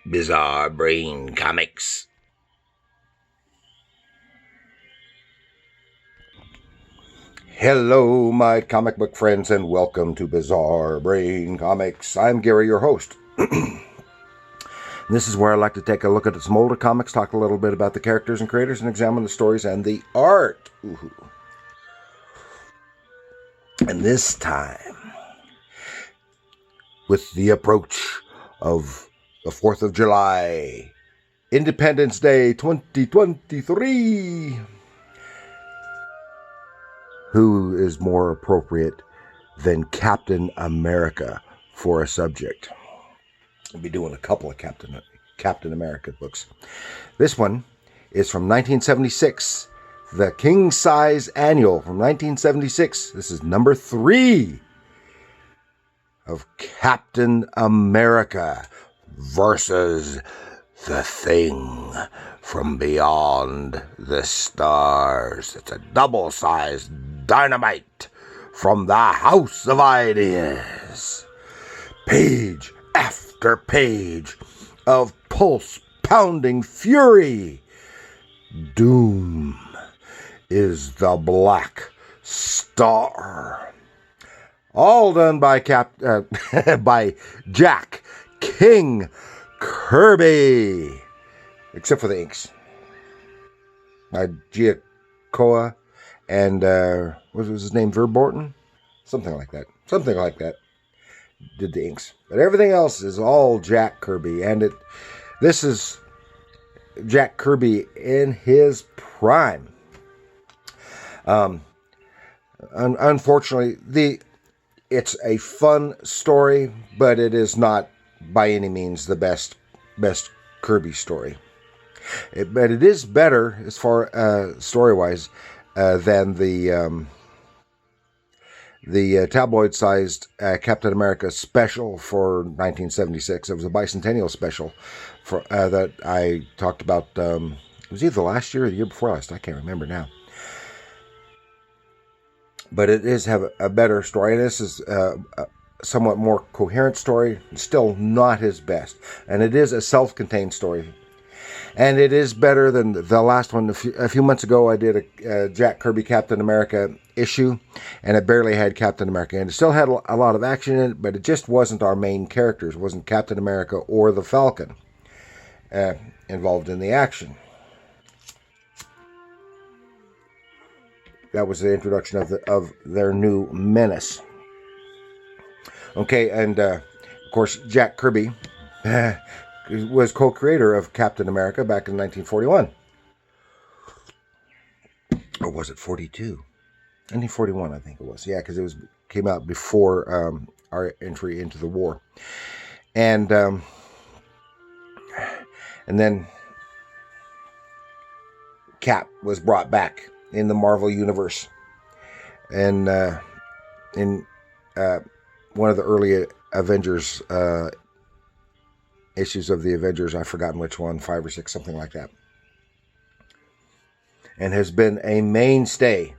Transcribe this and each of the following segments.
Bizarre Brain Comics. Hello, my comic book friends, and welcome to Bizarre Brain Comics. I'm Gary, your host. This is where I like to take a look at some older comics, talk a little bit about the characters and creators, and examine the stories and the art. Ooh. And this time, with the approach of the 4th of July, Independence Day 2023. Who is more appropriate than Captain America for a subject? I'll be doing a couple of Captain America books. This one is from 1976, the King Size Annual from 1976. This is number 3 of Captain America versus the Thing from Beyond the Stars. It's a double-sized dynamite from the House of Ideas. Page after page of pulse-pounding fury. Doom is the Black Star. All done by by Jack King Kirby, except for the inks. Giacoa and what was his name? Verborton? Something like that. Did the inks, but everything else is all Jack Kirby, and this is Jack Kirby in his prime. Unfortunately, it's a fun story, but it is not by any means the best Kirby story. But it is better as far story-wise than the tabloid-sized Captain America special for 1976. It was a bicentennial special for that I talked about. It was either last year or the year before last. I can't remember now. But it is have a better story. And this is a somewhat more coherent story. Still not his best. And it is a self-contained story. And it is better than the last one. A few months ago, I did a Jack Kirby Captain America issue, and it barely had Captain America. And it still had a lot of action in it, but it just wasn't our main characters. It wasn't Captain America or the Falcon involved in the action. That was the introduction of their new menace. Okay, and of course, Jack Kirby was co-creator of Captain America back in 1941. Or was it 42? 1941, I think it was. Yeah, because it came out before our entry into the war. And then Cap was brought back in the Marvel Universe. And in one of the early Avengers issues of the Avengers, I've forgotten which one, 5 or 6, something like that. And has been a mainstay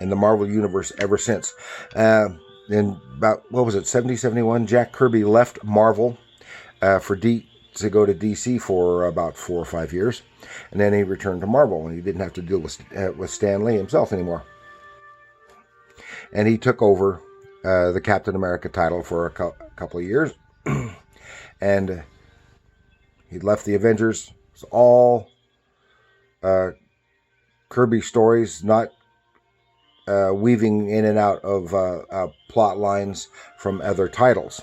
in the Marvel Universe ever since. In about, 70, 71, Jack Kirby left Marvel to go to DC for about 4 or 5 years. And then he returned to Marvel, and he didn't have to deal with Stan Lee himself anymore. And he took over the Captain America title for a couple of years. And he left the Avengers. It's all Kirby stories, not weaving in and out of plot lines from other titles.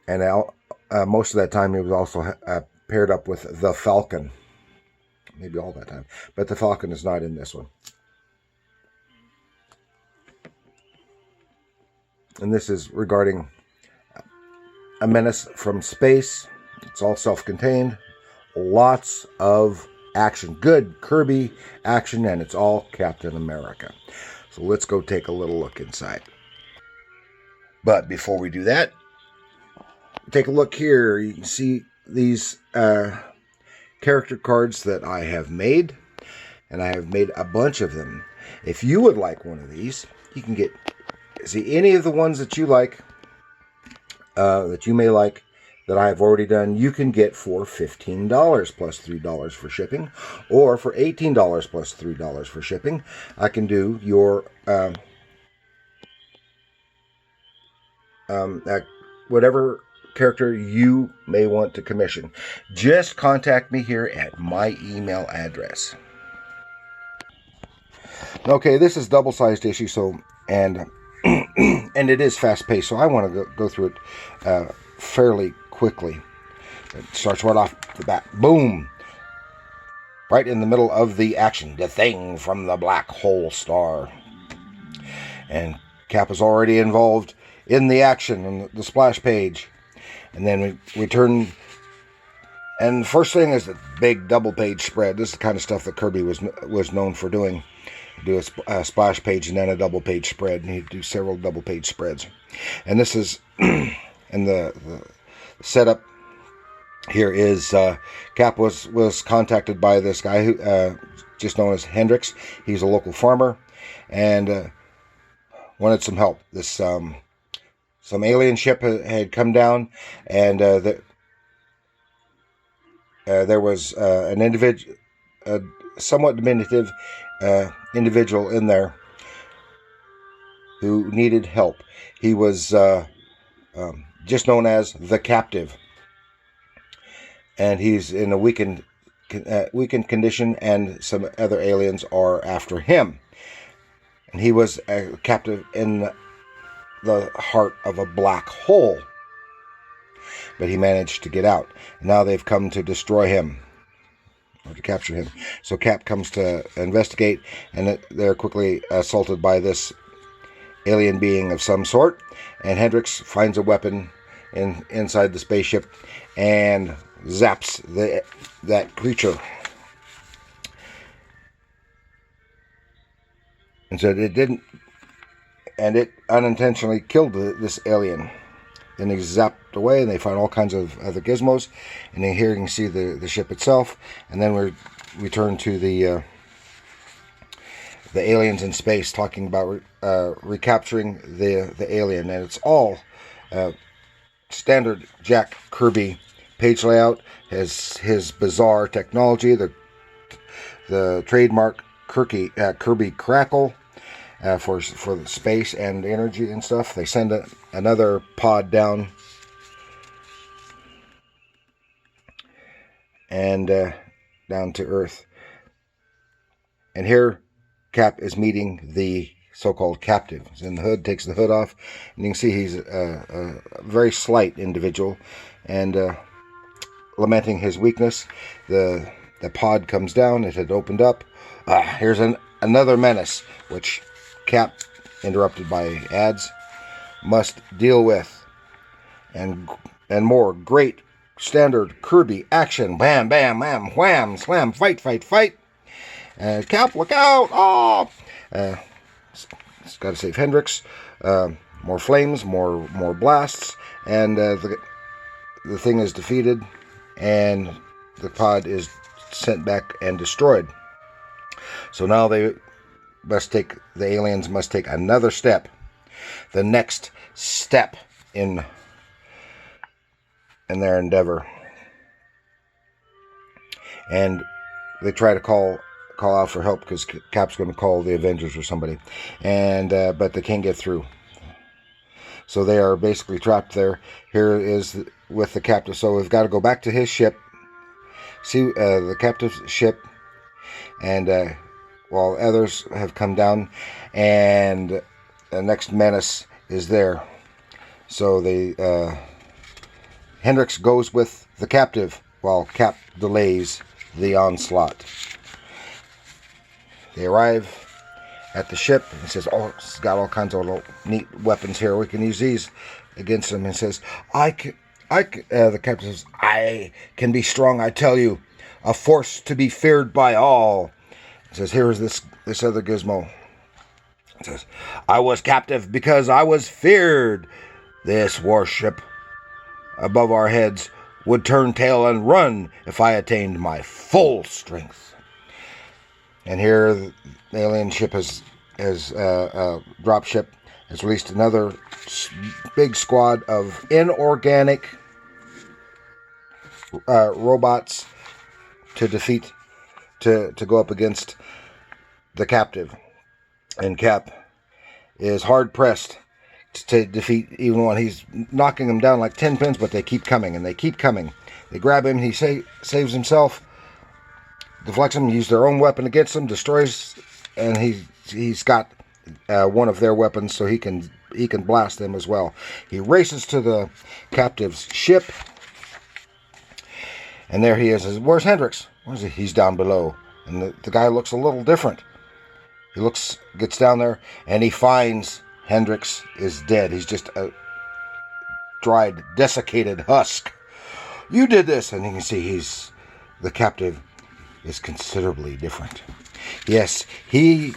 And most of that time, he was also paired up with the Falcon. Maybe all that time. But the Falcon is not in this one. And this is regarding a menace from space. It's all self-contained. Lots of action. Good Kirby action, and it's all Captain America. So let's go take a little look inside. But before we do that, take a look here. You can see these character cards that I have made. And I have made a bunch of them. If you would like one of these, you can get... See, any of the ones that you like, that you may like that I have already done, you can get for $15 plus $3 for shipping, or for $18 plus $3 for shipping. I can do your whatever character you may want to commission. Just contact me here at my email address. Okay, this is double-sized issue, so and and it is fast-paced, so I want to go through it fairly quickly. It starts right off the bat. Boom! Right in the middle of the action. The Thing from the Black Hole Star. And Cap is already involved in the action on the splash page. And then we turn, and the first thing is the big double-page spread. This is the kind of stuff that Kirby was known for doing. Do a splash page and then a double-page spread, and he'd do several double-page spreads. And this is, and the setup here is Cap was contacted by this guy who just known as Hendrix. He's a local farmer and wanted some help. This some alien ship had come down, and there was an individual, a somewhat diminutive individual in there who needed help. He was just known as the Captive, and he's in a weakened condition, and some other aliens are after him. And he was a captive in the heart of a black hole, but he managed to get out. Now they've come to destroy him, or to capture him. So Cap comes to investigate, and they're quickly assaulted by this alien being of some sort. And Hendrix finds a weapon inside the spaceship and zaps that creature. And so it didn't, and it unintentionally killed this alien. Then he zapped away, and they find all kinds of other gizmos. And then here you can see the ship itself. And then we turn to the aliens in space, talking about recapturing the alien. And it's all standard Jack Kirby page layout. Has his bizarre technology, the trademark Kirby crackle. For the space and energy and stuff. They send another pod down, and down to Earth. And here Cap is meeting the so-called Captive. He's in the hood, takes the hood off, and you can see he's a very slight individual, and lamenting his weakness. The pod comes down. It had opened up. Here's another menace, which Cap, interrupted by ads, must deal with, and more great standard Kirby action. Bam, bam, bam, wham, slam, fight, fight, fight. Cap, look out! Oh, it's got to save Hendrix. More flames, more blasts, and the thing is defeated, and the pod is sent back and destroyed. So now the aliens must take another step, the next step in their endeavor, and they try to call out for help because Cap's going to call the Avengers or somebody, and but they can't get through. So they are basically trapped there. Here is with the Captive. So we've got to go back to his ship, see the Captive's ship, and while others have come down, and the next menace is there. So Hendrix goes with the Captive while Cap delays the onslaught. They arrive at the ship, and he says, "Oh, it's got all kinds of little neat weapons here. We can use these against them." And says, the Captain says, "I can be strong, I tell you, a force to be feared by all." He says, "Here is this other gizmo." It says, "I was captive because I was feared. This warship above our heads would turn tail and run if I attained my full strength." And here the alien ship has a drop ship, has released another big squad of inorganic robots to defeat, to go up against the captive. And Cap is hard pressed to defeat, even when he's knocking them down like 10 pins, but they keep coming and they keep coming. They grab him, he saves himself, deflects them, use their own weapon against him, destroys, and he's got one of their weapons, so he can blast them as well. He races to the captive's ship, and there he is. Where's Hendrix? Where's he? He's down below, and the guy looks a little different. He gets down there, and he finds Hendrix is dead. He's just a dried, desiccated husk. You did this, and you can see the captive is considerably different. Yes, he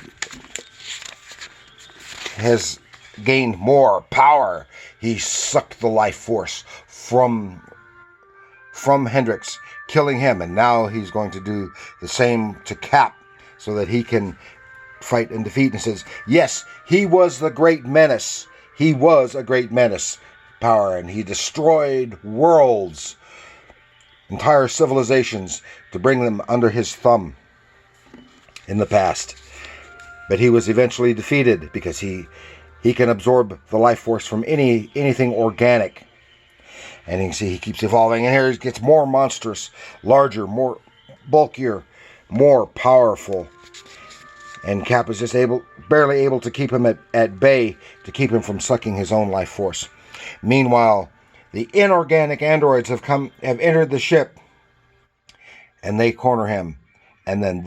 has gained more power. He sucked the life force from Hendrix, killing him, and now he's going to do the same to Cap so that he can fight and defeat. And says, yes, he was the great menace. He was a great menace power, and he destroyed worlds, entire civilizations, to bring them under his thumb in the past. But he was eventually defeated because he can absorb the life force from anything organic. And you can see he keeps evolving, and here he gets more monstrous, larger, more bulkier, more powerful. And Cap is just barely able to keep him at bay, to keep him from sucking his own life force. Meanwhile, the inorganic androids have entered the ship, and they corner him. And then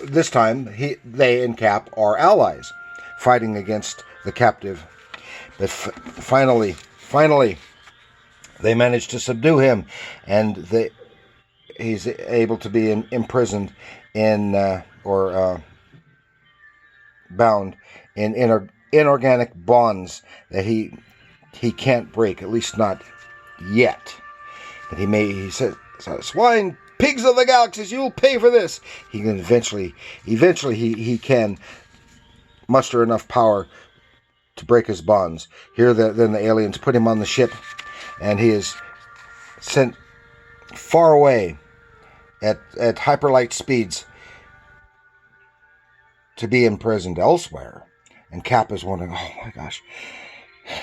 this time they and Cap are allies, fighting against the captive. But finally, they manage to subdue him, and he's able to be imprisoned bound in inorganic bonds that he can't break, at least not yet. And he says, "Swine, pigs of the galaxies, you'll pay for this." He can eventually he can muster enough power to break his bonds. Here, then the aliens put him on the ship, and he is sent far away at hyperlight speeds to be imprisoned elsewhere. And Cap is wondering, oh my gosh,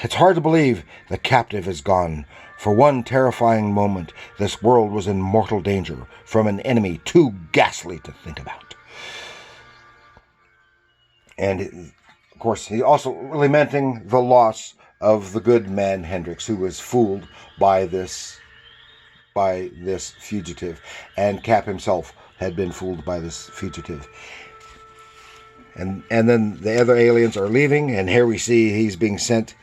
it's hard to believe the captive is gone. For one terrifying moment, this world was in mortal danger from an enemy too ghastly to think about. And of course, he's also lamenting the loss of the good man Hendrix, who was fooled by this fugitive, and Cap himself had been fooled by this fugitive. And then the other aliens are leaving, and here we see he's being sent,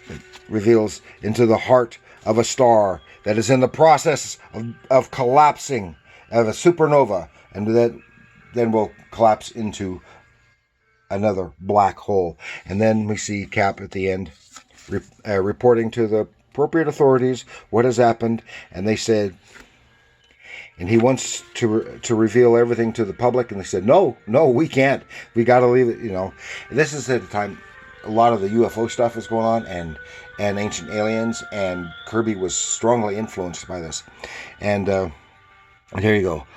it reveals, into the heart of a star that is in the process of collapsing, of a supernova, and then will collapse into another black hole. And then we see Cap at the end reporting to the appropriate authorities what has happened, and they said, and he wants to reveal everything to the public, and they said, no, we can't. We got to leave it, And this is at the time a lot of the UFO stuff is going on, and Ancient Aliens, and Kirby was strongly influenced by this. And here you go.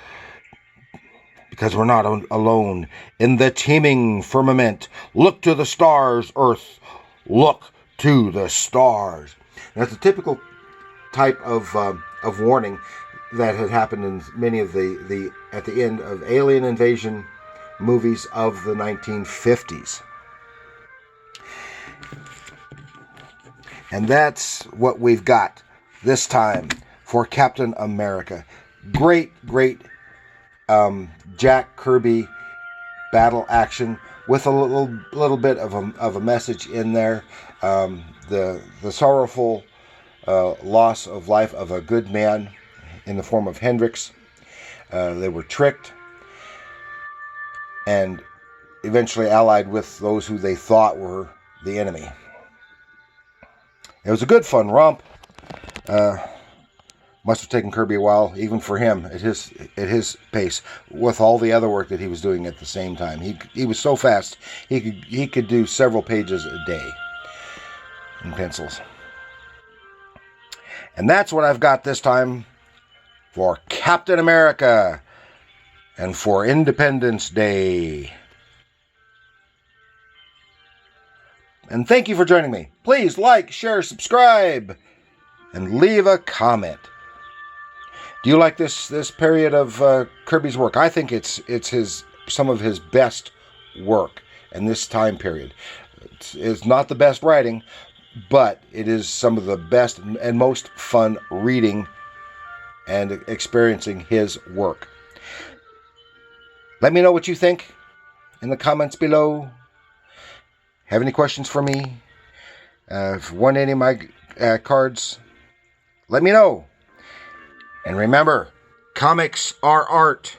Because we're not alone in the teeming firmament. Look to the stars, Earth. Look to the stars. That's a typical type of warning that had happened in many of the at the end of alien invasion movies of the 1950s. And that's what we've got this time for Captain America. Great Jack Kirby battle action with a little bit of a message in there. The sorrowful loss of life of a good man in the form of Hendrix. They were tricked and eventually allied with those who they thought were the enemy. It was a good fun romp. Must have taken Kirby a while, even for him, at his pace, with all the other work that he was doing at the same time. He was so fast, he could do several pages a day in pencils. And that's what I've got this time for Captain America and for Independence Day. And thank you for joining me. Please like, share, subscribe, and leave a comment. Do you like this period of Kirby's work? I think it's some of his best work in this time period. It's not the best writing, but it is some of the best and most fun reading and experiencing his work. Let me know what you think in the comments below. Have any questions for me? If you want any of my cards, let me know. And remember, comics are art.